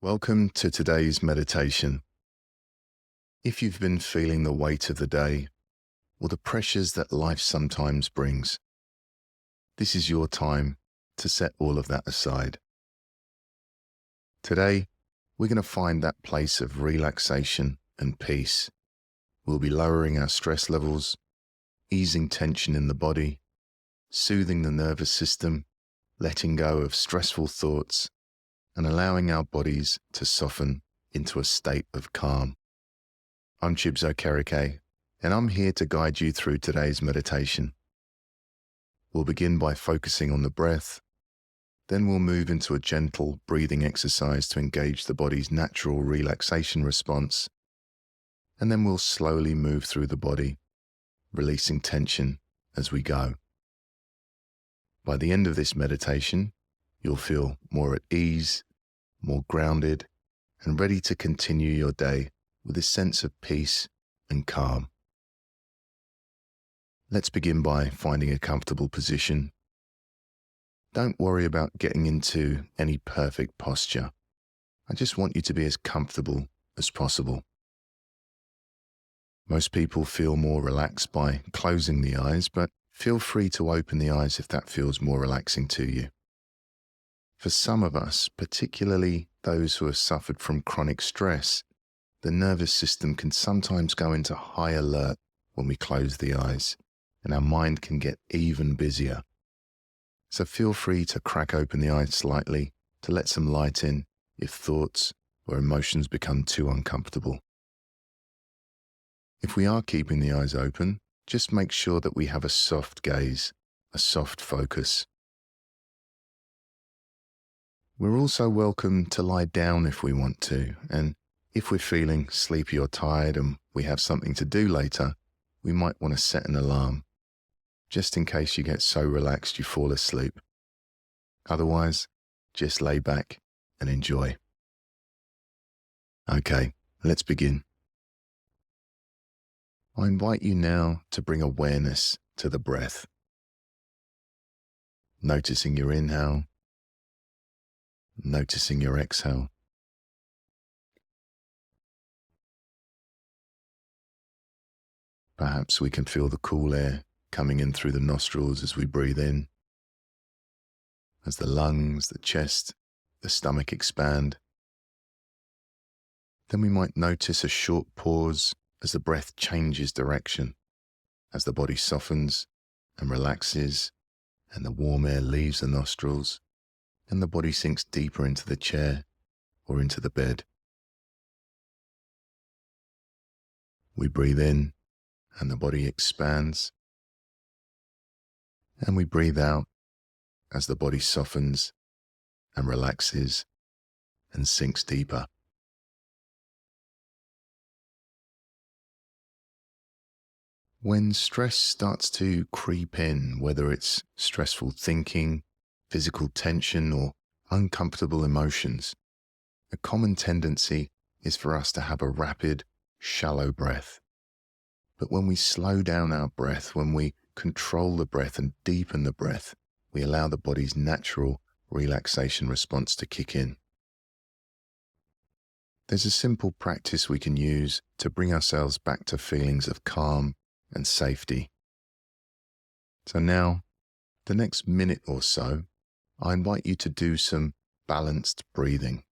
Welcome to today's meditation. If you've been feeling the weight of the day or the pressures that life sometimes brings, this is your time to set all of that aside. Today, we're going to find that place of relaxation and peace. We'll be lowering our stress levels, easing tension in the body, soothing the nervous system, letting go of stressful thoughts, and allowing our bodies to soften into a state of calm. I'm Chibs Okereke, and I'm here to guide you through today's meditation. We'll begin by focusing on the breath, then we'll move into a gentle breathing exercise to engage the body's natural relaxation response, and then we'll slowly move through the body, releasing tension as we go. By the end of this meditation, you'll feel more at ease, more grounded, and ready to continue your day with a sense of peace and calm. Let's begin by finding a comfortable position. Don't worry about getting into any perfect posture. I just want you to be as comfortable as possible. Most people feel more relaxed by closing the eyes, but feel free to open the eyes if that feels more relaxing to you. For some of us, particularly those who have suffered from chronic stress, the nervous system can sometimes go into high alert when we close the eyes, and our mind can get even busier. So feel free to crack open the eyes slightly to let some light in if thoughts or emotions become too uncomfortable. If we are keeping the eyes open, just make sure that we have a soft gaze, a soft focus. We're also welcome to lie down if we want to, and if we're feeling sleepy or tired and we have something to do later, we might want to set an alarm, just in case you get so relaxed you fall asleep. Otherwise, just lay back and enjoy. Okay, let's begin. I invite you now to bring awareness to the breath, noticing your inhale, noticing your exhale. Perhaps we can feel the cool air coming in through the nostrils as we breathe in, as the lungs, the chest, the stomach expand. Then we might notice a short pause as the breath changes direction, as the body softens and relaxes, and the warm air leaves the nostrils, and the body sinks deeper into the chair or into the bed. We breathe in, and the body expands, and we breathe out as the body softens and relaxes and sinks deeper. When stress starts to creep in, whether it's stressful thinking, physical tension, or uncomfortable emotions, a common tendency is for us to have a rapid, shallow breath. But when we slow down our breath, when we control the breath and deepen the breath, we allow the body's natural relaxation response to kick in. There's a simple practice we can use to bring ourselves back to feelings of calm and safety. So now, the next minute or so, I invite you to do some balanced breathing.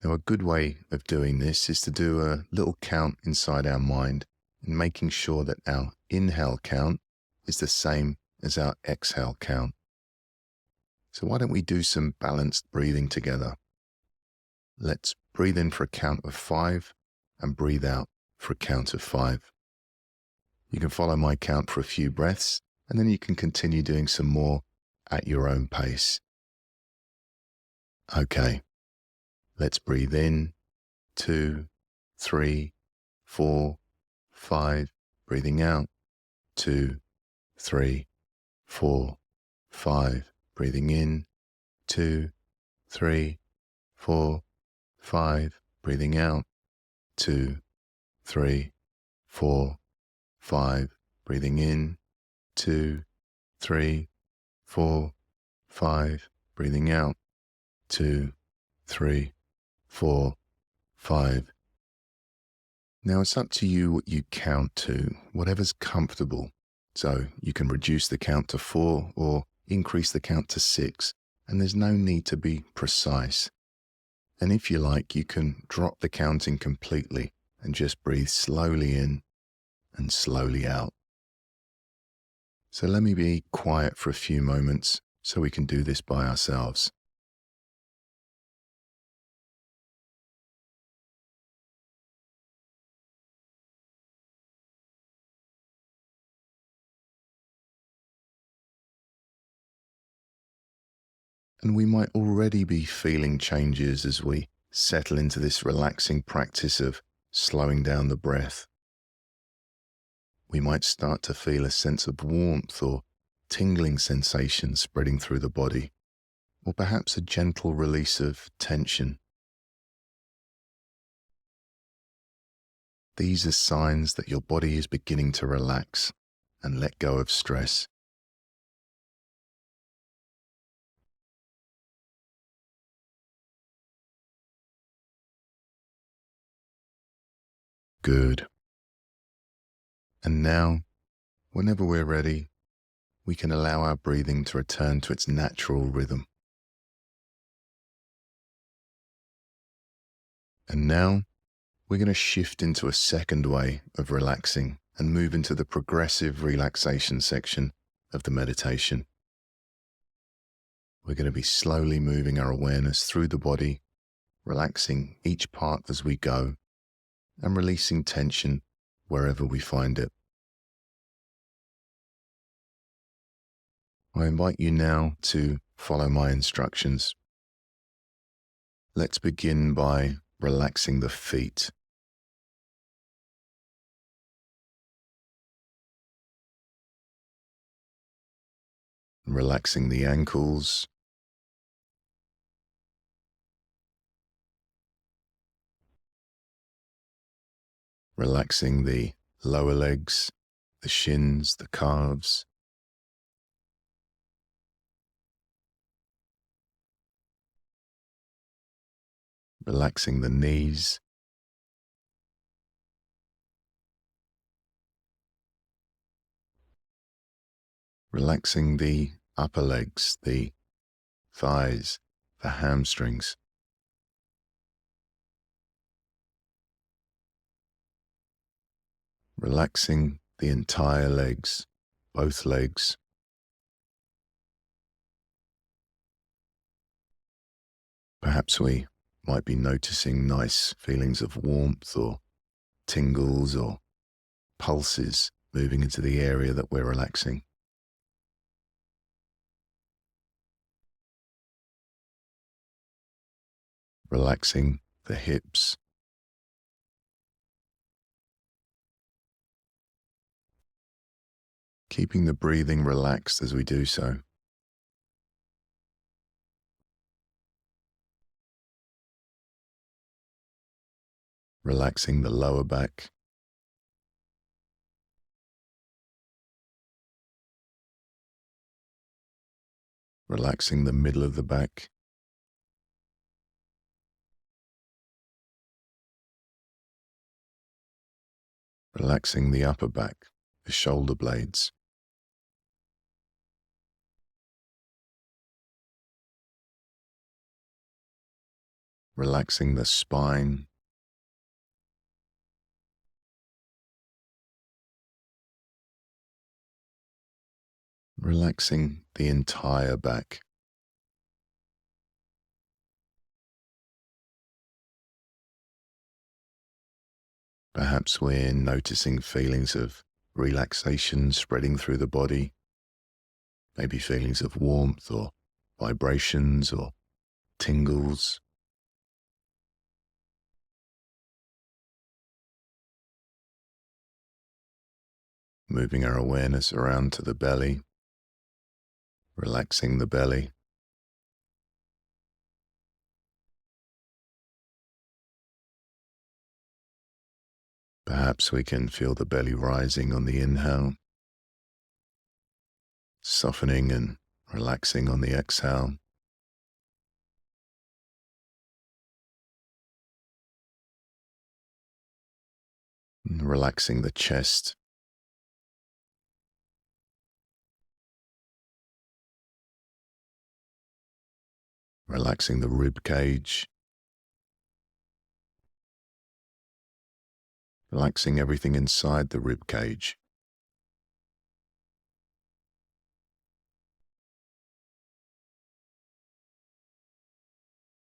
Now, a good way of doing this is to do a little count inside our mind and making sure that our inhale count is the same as our exhale count. So why don't we do some balanced breathing together? Let's breathe in for a count of 5 and breathe out for a count of 5. You can follow my count for a few breaths, and then you can continue doing some more at your own pace. Okay, let's breathe in, 2, 3, 4, 5. Breathing out, 2, 3, 4, 5. Breathing in, 2, 3, 4, 5. Breathing out, 2, 3, 4, 5. Breathing in, 2, 3, 4, 5. Breathing out, 2, 3, 4, 5. Now it's up to you what you count to, whatever's comfortable. So you can reduce the count to 4 or increase the count to 6, and there's no need to be precise. And if you like, you can drop the counting completely and just breathe slowly in and slowly out. So let me be quiet for a few moments so we can do this by ourselves. And we might already be feeling changes as we settle into this relaxing practice of slowing down the breath. We might start to feel a sense of warmth or tingling sensation spreading through the body, or perhaps a gentle release of tension. These are signs that your body is beginning to relax and let go of stress. Good. And now, whenever we're ready, we can allow our breathing to return to its natural rhythm. And now, we're going to shift into a second way of relaxing and move into the progressive relaxation section of the meditation. We're going to be slowly moving our awareness through the body, relaxing each part as we go, and releasing tension wherever we find it. I invite you now to follow my instructions. Let's begin by relaxing the feet. Relaxing the ankles, relaxing the lower legs, the shins, the calves, relaxing the knees, relaxing the upper legs, the thighs, the hamstrings, relaxing the entire legs, both legs. Perhaps we might be noticing nice feelings of warmth or tingles or pulses moving into the area that we're relaxing. Relaxing the hips, keeping the breathing relaxed as we do so. Relaxing the lower back, relaxing the middle of the back, relaxing the upper back, the shoulder blades, relaxing the spine, relaxing the entire back. Perhaps we're noticing feelings of relaxation spreading through the body, maybe feelings of warmth or vibrations or tingles. Moving our awareness around to the belly, relaxing the belly. Perhaps we can feel the belly rising on the inhale, softening and relaxing on the exhale. relaxing the chest, relaxing the rib cage, relaxing everything inside the rib cage.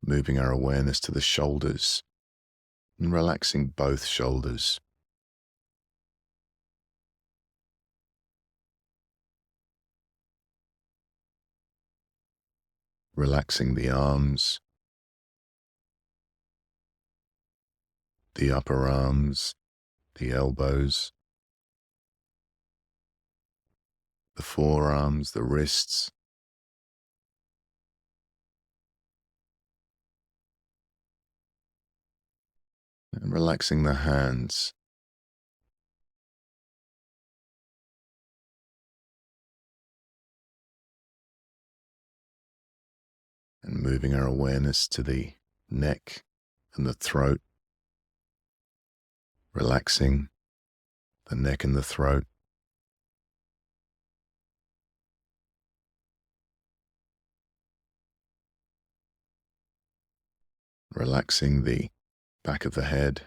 Moving our awareness to the shoulders and relaxing both shoulders. Relaxing the arms, the upper arms, the elbows, the forearms, the wrists, and relaxing the hands. And moving our awareness to the neck and the throat, relaxing the neck and the throat. Relaxing the back of the head,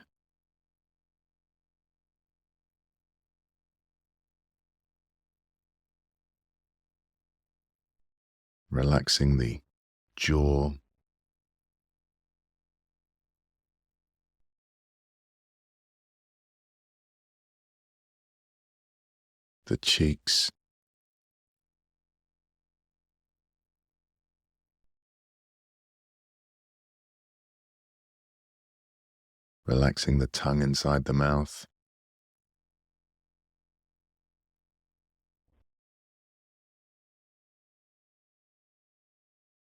relaxing the jaw, the cheeks, relaxing the tongue inside the mouth,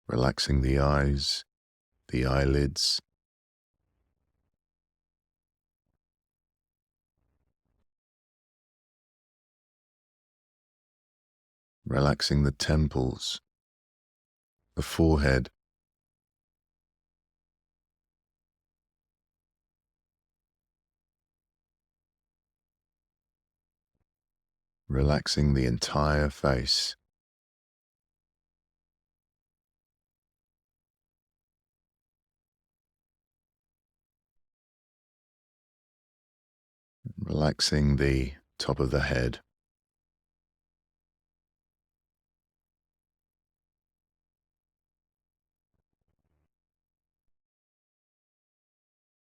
relaxing the eyes, the eyelids, relaxing the temples, the forehead, relaxing the entire face. Relaxing the top of the head.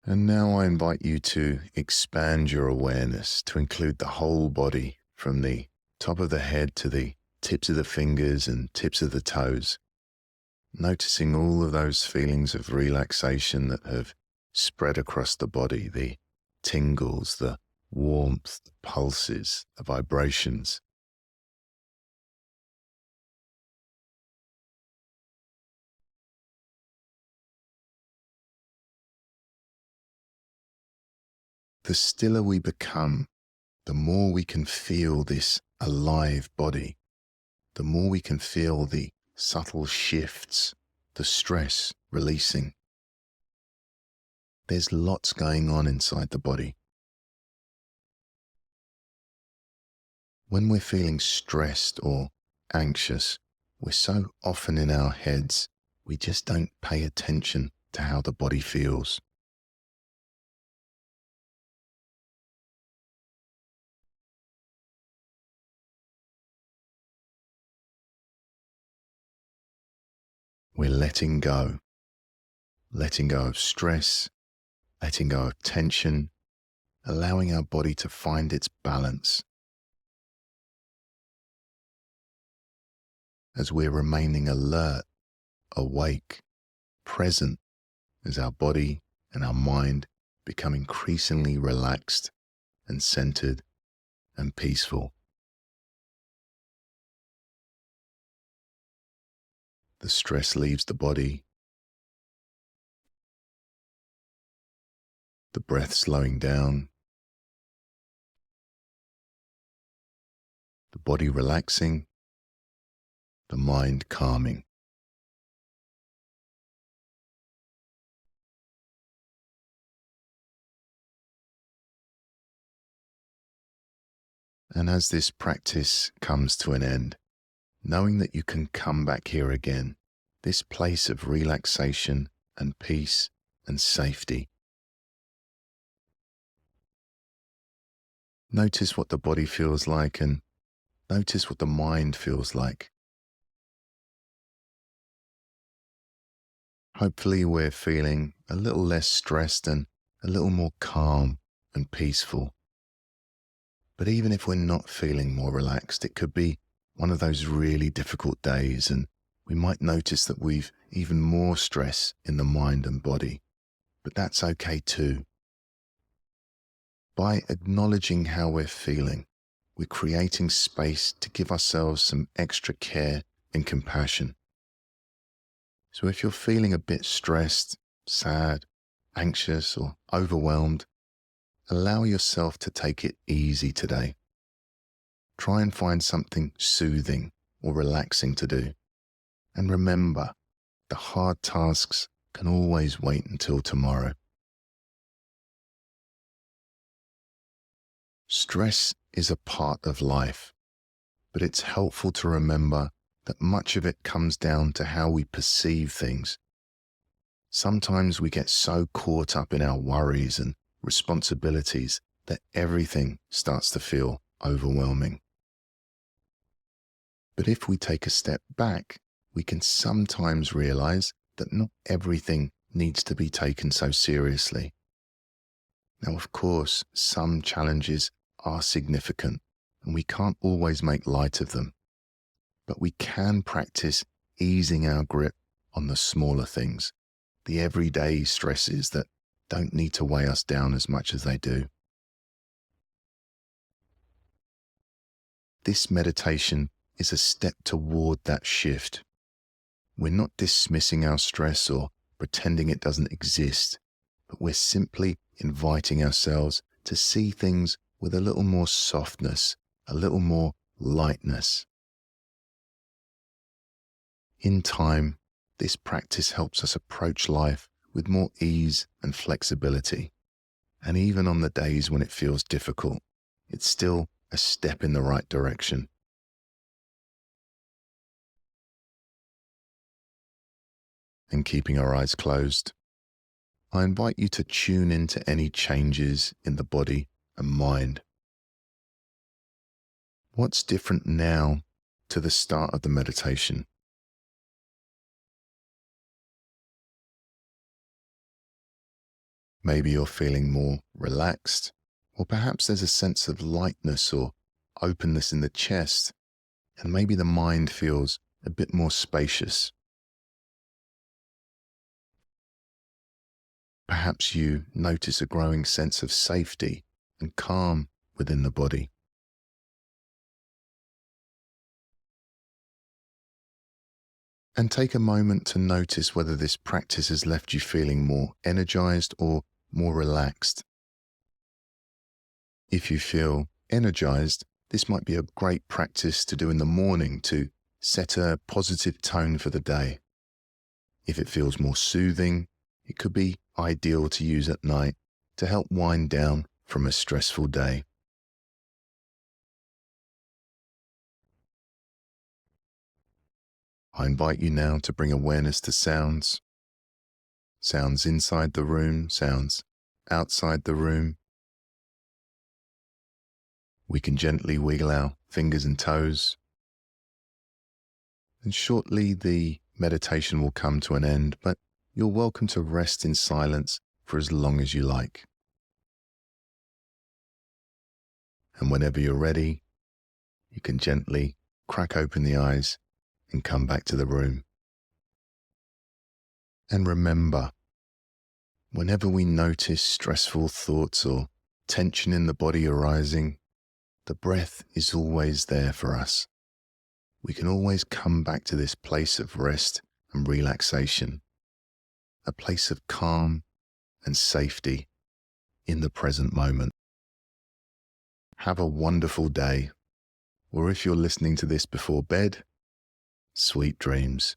And now I invite you to expand your awareness to include the whole body, from the top of the head to the tips of the fingers and tips of the toes, noticing all of those feelings of relaxation that have spread across the body, the tingles, the warmth, the pulses, the vibrations. The stiller we become, the more we can feel this alive body, the more we can feel the subtle shifts, the stress releasing. There's lots going on inside the body. When we're feeling stressed or anxious, we're so often in our heads, we just don't pay attention to how the body feels. We're letting go of stress, letting go of tension, allowing our body to find its balance. As we're remaining alert, awake, present, as our body and our mind become increasingly relaxed and centered and peaceful. The stress leaves the body, the breath slowing down, the body relaxing, the mind calming. And as this practice comes to an end, knowing that you can come back here again, this place of relaxation and peace and safety. Notice what the body feels like and notice what the mind feels like. Hopefully we're feeling a little less stressed and a little more calm and peaceful. But even if we're not feeling more relaxed, it could be one of those really difficult days, and we might notice that we've even more stress in the mind and body. But that's okay too. By acknowledging how we're feeling, we're creating space to give ourselves some extra care and compassion. So if you're feeling a bit stressed, sad, anxious, or overwhelmed, allow yourself to take it easy today. Try and find something soothing or relaxing to do. And remember, the hard tasks can always wait until tomorrow. Stress is a part of life, but it's helpful to remember that much of it comes down to how we perceive things. Sometimes we get so caught up in our worries and responsibilities that everything starts to feel overwhelming. But if we take a step back, we can sometimes realize that not everything needs to be taken so seriously. Now, of course, some challenges are significant and we can't always make light of them, but we can practice easing our grip on the smaller things, the everyday stresses that don't need to weigh us down as much as they do. This meditation is a step toward that shift. We're not dismissing our stress or pretending it doesn't exist, but we're simply inviting ourselves to see things with a little more softness, a little more lightness. In time, this practice helps us approach life with more ease and flexibility. And even on the days when it feels difficult, it's still a step in the right direction. And keeping our eyes closed, I invite you to tune into any changes in the body and mind. What's different now to the start of the meditation? Maybe you're feeling more relaxed, or perhaps there's a sense of lightness or openness in the chest, and maybe the mind feels a bit more spacious. Perhaps you notice a growing sense of safety and calm within the body. And take a moment to notice whether this practice has left you feeling more energized or more relaxed. If you feel energized, this might be a great practice to do in the morning to set a positive tone for the day. If it feels more soothing, it could be ideal to use at night to help wind down from a stressful day. I invite you now to bring awareness to sounds. Sounds inside the room, sounds outside the room. We can gently wiggle our fingers and toes. And shortly the meditation will come to an end, but you're welcome to rest in silence for as long as you like. And whenever you're ready, you can gently crack open the eyes and come back to the room. And remember, whenever we notice stressful thoughts or tension in the body arising, the breath is always there for us. We can always come back to this place of rest and relaxation, a place of calm and safety in the present moment. Have a wonderful day, or if you're listening to this before bed, sweet dreams.